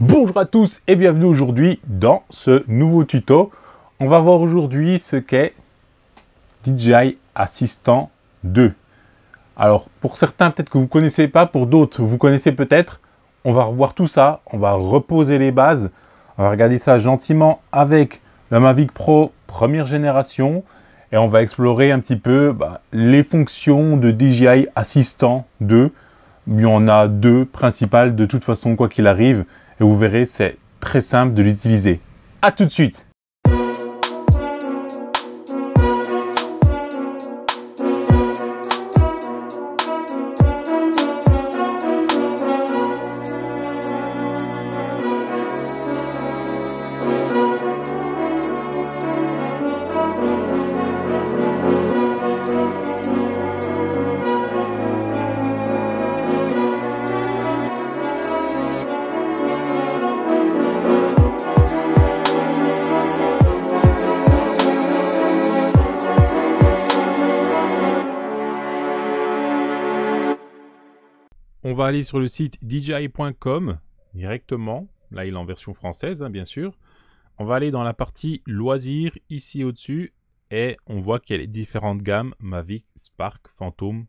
Bonjour à tous et bienvenue aujourd'hui dans ce nouveau tuto. On va voir aujourd'hui ce qu'est DJI Assistant 2. Alors pour certains peut-être que vous ne connaissez pas, pour d'autres vous connaissez peut-être. On va revoir tout ça, on va reposer les bases. On va regarder ça gentiment avec le Mavic Pro première génération. Et on va explorer un petit peu les fonctions de DJI Assistant 2. Il y en a deux principales de toute façon quoi qu'il arrive. Et vous verrez, c'est très simple de l'utiliser. A tout de suite! On va aller sur le site dji.com directement. Là, il est en version française, bien sûr. On va aller dans la partie loisirs, ici au-dessus. Et on voit qu'il y a les différentes gammes Mavic, Spark, Phantom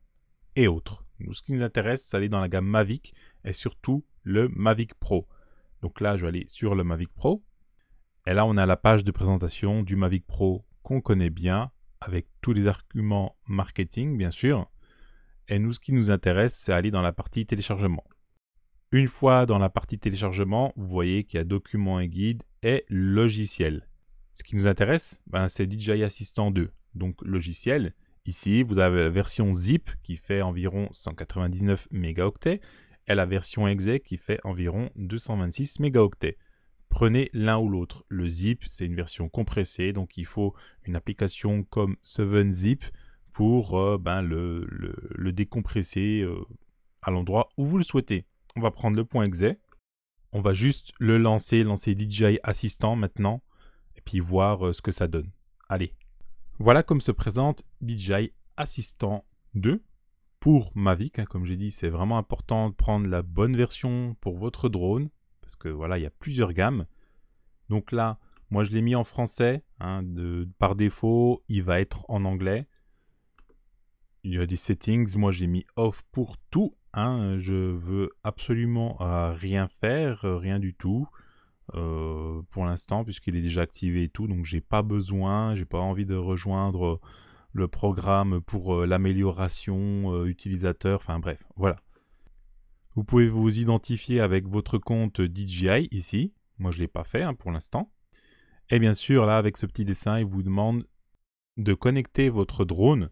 et autres. Donc, ce qui nous intéresse, c'est aller dans la gamme Mavic et surtout le Mavic Pro. Donc là, je vais aller sur le Mavic Pro. Et là, on a la page de présentation du Mavic Pro qu'on connaît bien, avec tous les arguments marketing, bien sûr. Et nous, ce qui nous intéresse, c'est aller dans la partie téléchargement. Une fois dans la partie téléchargement, vous voyez qu'il y a documents et guides et logiciels. Ce qui nous intéresse, c'est DJI Assistant 2. Donc logiciel, ici, vous avez la version zip qui fait environ 199 mégaoctets et la version exec qui fait environ 226 mégaoctets. Prenez l'un ou l'autre. Le zip, c'est une version compressée, donc il faut une application comme 7zip pour le décompresser à l'endroit où vous le souhaitez. On va prendre le point .exe. On va juste le lancer DJI Assistant maintenant, et puis voir ce que ça donne. Allez. Voilà comme se présente DJI Assistant 2 pour Mavic. Comme j'ai dit, c'est vraiment important de prendre la bonne version pour votre drone, parce que voilà, il y a plusieurs gammes. Donc là, moi je l'ai mis en français. Par défaut, il va être en anglais. Il y a des settings, moi j'ai mis off pour tout, je veux absolument rien faire, rien du tout, pour l'instant, puisqu'il est déjà activé et tout, donc j'ai pas envie de rejoindre le programme pour l'amélioration utilisateur, enfin bref, voilà. Vous pouvez vous identifier avec votre compte DJI ici, moi je l'ai pas fait pour l'instant, et bien sûr là avec ce petit dessin, il vous demande de connecter votre drone.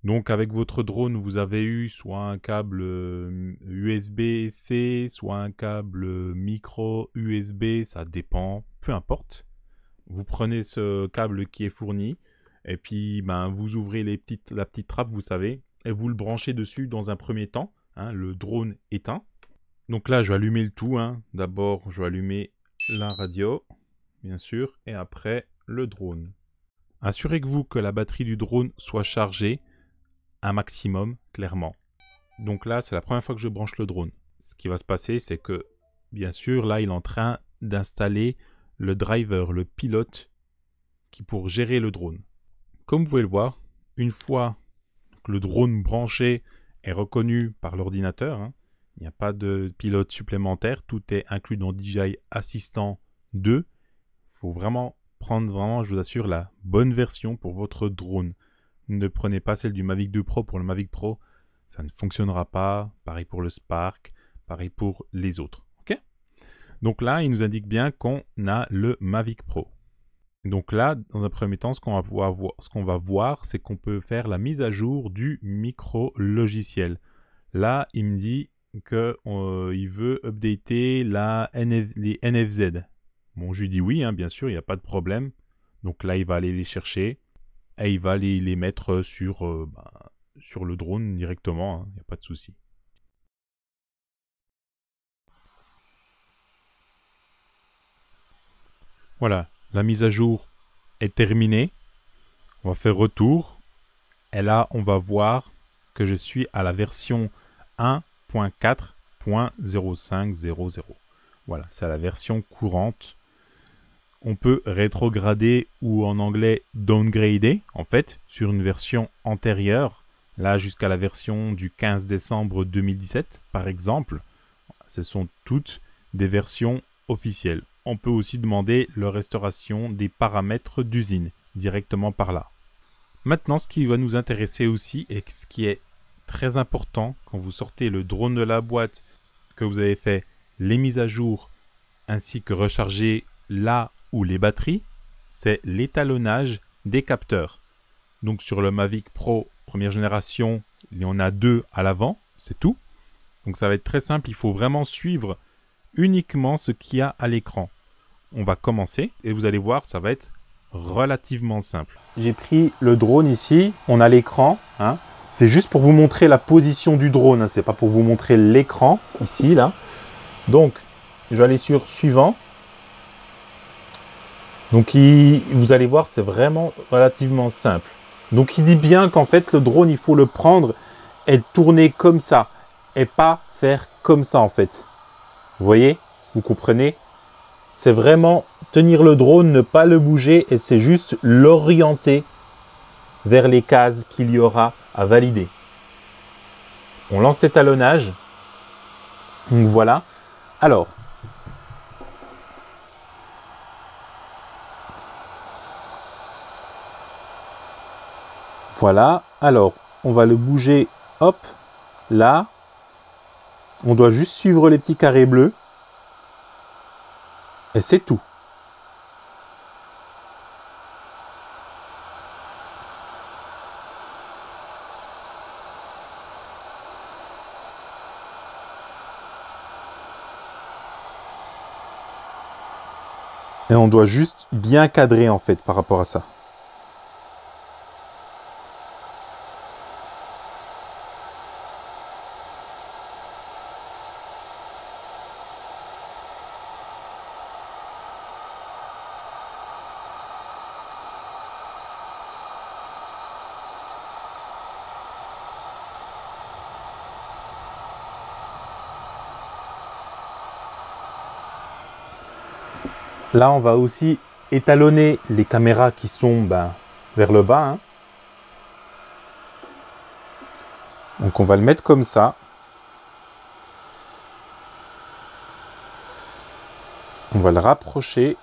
Donc avec votre drone, vous avez eu soit un câble USB-C, soit un câble micro USB, ça dépend, peu importe. Vous prenez ce câble qui est fourni, et puis vous ouvrez la petite trappe, vous savez, et vous le branchez dessus dans un premier temps, le drone éteint. Donc là, je vais allumer le tout. D'abord, je vais allumer la radio, bien sûr, et après le drone. Assurez-vous que la batterie du drone soit chargée un maximum, clairement. Donc là, c'est la première fois que je branche le drone. Ce qui va se passer, c'est que, bien sûr, là, il est en train d'installer le driver, le pilote, pour gérer le drone. Comme vous pouvez le voir, une fois que le drone branché est reconnu par l'ordinateur, il n'y a pas de pilote supplémentaire, tout est inclus dans DJI Assistant 2. Il faut vraiment prendre, je vous assure, la bonne version pour votre drone. Ne prenez pas celle du Mavic 2 Pro pour le Mavic Pro. Ça ne fonctionnera pas. Pareil pour le Spark. Pareil pour les autres. Ok ? Donc là, il nous indique bien qu'on a le Mavic Pro. Donc là, dans un premier temps, ce qu'on va voir, c'est qu'on peut faire la mise à jour du micro-logiciel. Là, il me dit qu'il veut updater les NFZ. Bon, je lui dis oui, bien sûr, il n'y a pas de problème. Donc là, il va aller les chercher. Et il va les mettre sur le drone directement, il n'y a pas de souci. Voilà, la mise à jour est terminée. On va faire retour. Et là, on va voir que je suis à la version 1.4.0500. Voilà, c'est la version courante. On peut rétrograder ou en anglais downgrader, en fait, sur une version antérieure, là jusqu'à la version du 15 décembre 2017, par exemple. Ce sont toutes des versions officielles. On peut aussi demander la restauration des paramètres d'usine, directement par là. Maintenant, ce qui va nous intéresser aussi, et ce qui est très important quand vous sortez le drone de la boîte, que vous avez fait les mises à jour, ainsi que recharger là ou les batteries, c'est l'étalonnage des capteurs. Donc sur le Mavic Pro première génération, il y en a 2 à l'avant, c'est tout. Donc ça va être très simple, il faut vraiment suivre uniquement ce qu'il y a à l'écran. On va commencer et vous allez voir, ça va être relativement simple. J'ai pris le drone ici, on a l'écran. Hein. C'est juste pour vous montrer la position du drone, hein. C'est pas pour vous montrer l'écran, ici, là. Donc, je vais aller sur suivant. Donc, vous allez voir, c'est vraiment relativement simple. Donc, il dit bien qu'en fait, le drone, il faut le prendre et le tourner comme ça. Et pas faire comme ça, en fait. Vous voyez? Vous comprenez? C'est vraiment tenir le drone, ne pas le bouger et c'est juste l'orienter vers les cases qu'il y aura à valider. On lance l'étalonnage. Donc, voilà. Alors, voilà, alors on va le bouger, hop, là. On doit juste suivre les petits carrés bleus. Et c'est tout. Et on doit juste bien cadrer en fait par rapport à ça. Là, on va aussi étalonner les caméras qui sont vers le bas. Hein. Donc, on va le mettre comme ça. On va le rapprocher.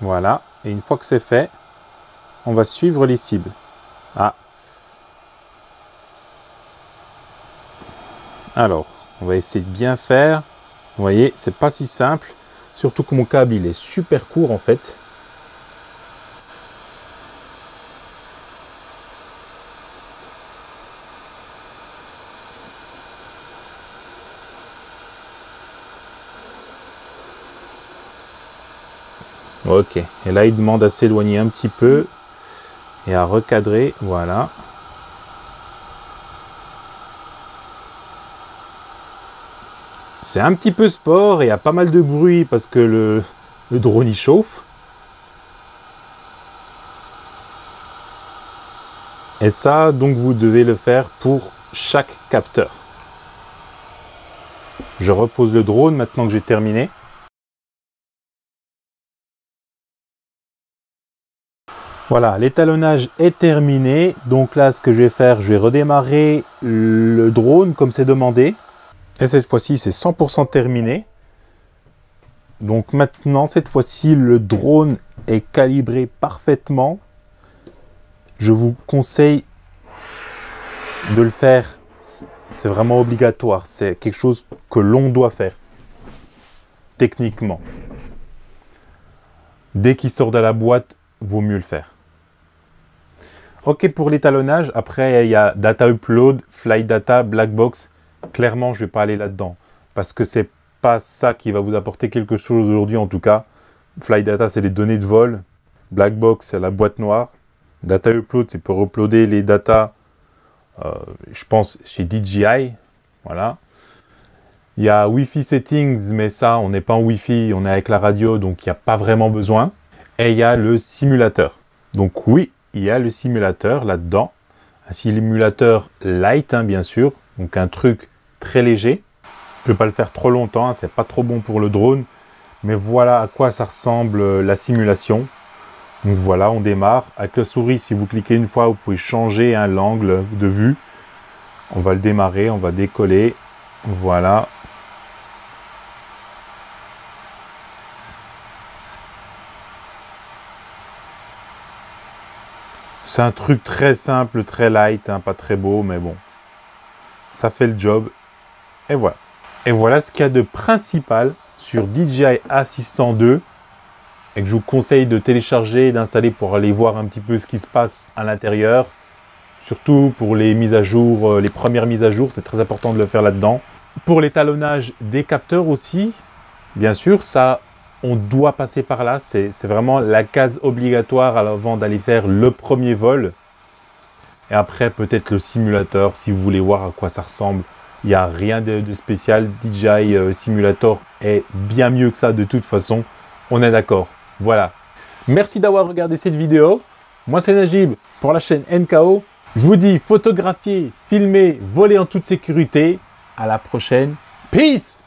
Voilà. Et une fois que c'est fait, on va suivre les cibles. Ah. Alors, on va essayer de bien faire. Vous voyez, c'est pas si simple. Surtout que mon câble, il est super court en fait. Ok. Et là, il demande à s'éloigner un petit peu et à recadrer. Voilà. C'est un petit peu sport et il y a pas mal de bruit parce que le drone il chauffe. Et ça, donc vous devez le faire pour chaque capteur. Je repose le drone maintenant que j'ai terminé. Voilà, l'étalonnage est terminé. Donc là, ce que je vais faire, je vais redémarrer le drone comme c'est demandé. Et cette fois-ci, c'est 100% terminé. Donc maintenant, cette fois-ci, le drone est calibré parfaitement. Je vous conseille de le faire. C'est vraiment obligatoire. C'est quelque chose que l'on doit faire. Techniquement. Dès qu'il sort de la boîte, vaut mieux le faire. Ok pour l'étalonnage. Après, il y a Data Upload, Flight Data, Black Box. Clairement, je ne vais pas aller là-dedans. Parce que c'est pas ça qui va vous apporter quelque chose aujourd'hui, en tout cas. Flight Data, c'est les données de vol. Black Box, c'est la boîte noire. Data Upload, c'est pour uploader les datas, je pense, chez DJI. Voilà. Il y a Wi-Fi Settings, mais ça, on n'est pas en Wi-Fi, on est avec la radio, donc il n'y a pas vraiment besoin. Et il y a le simulateur. Donc oui, il y a le simulateur là-dedans. Un simulateur light, hein, bien sûr. Donc un truc très léger. Je ne vais pas le faire trop longtemps, hein, c'est pas trop bon pour le drone. Mais voilà à quoi ça ressemble la simulation. Donc voilà, on démarre. Avec la souris, si vous cliquez une fois, vous pouvez changer hein, l'angle de vue. On va le démarrer, on va décoller. Voilà. C'est un truc très simple, très light, hein, pas très beau, mais bon. Ça fait le job. Et voilà. Et voilà ce qu'il y a de principal sur DJI Assistant 2 et que je vous conseille de télécharger et d'installer pour aller voir un petit peu ce qui se passe à l'intérieur. Surtout pour les mises à jour, les premières mises à jour, c'est très important de le faire là-dedans. Pour l'étalonnage des capteurs aussi, bien sûr, ça, on doit passer par là. C'est vraiment la case obligatoire avant d'aller faire le premier vol. Et après, peut-être le simulateur, si vous voulez voir à quoi ça ressemble. Il n'y a rien de spécial. DJI Simulator est bien mieux que ça de toute façon. On est d'accord. Voilà. Merci d'avoir regardé cette vidéo. Moi, c'est Najib pour la chaîne NKO. Je vous dis photographier, filmer, voler en toute sécurité. À la prochaine. Peace!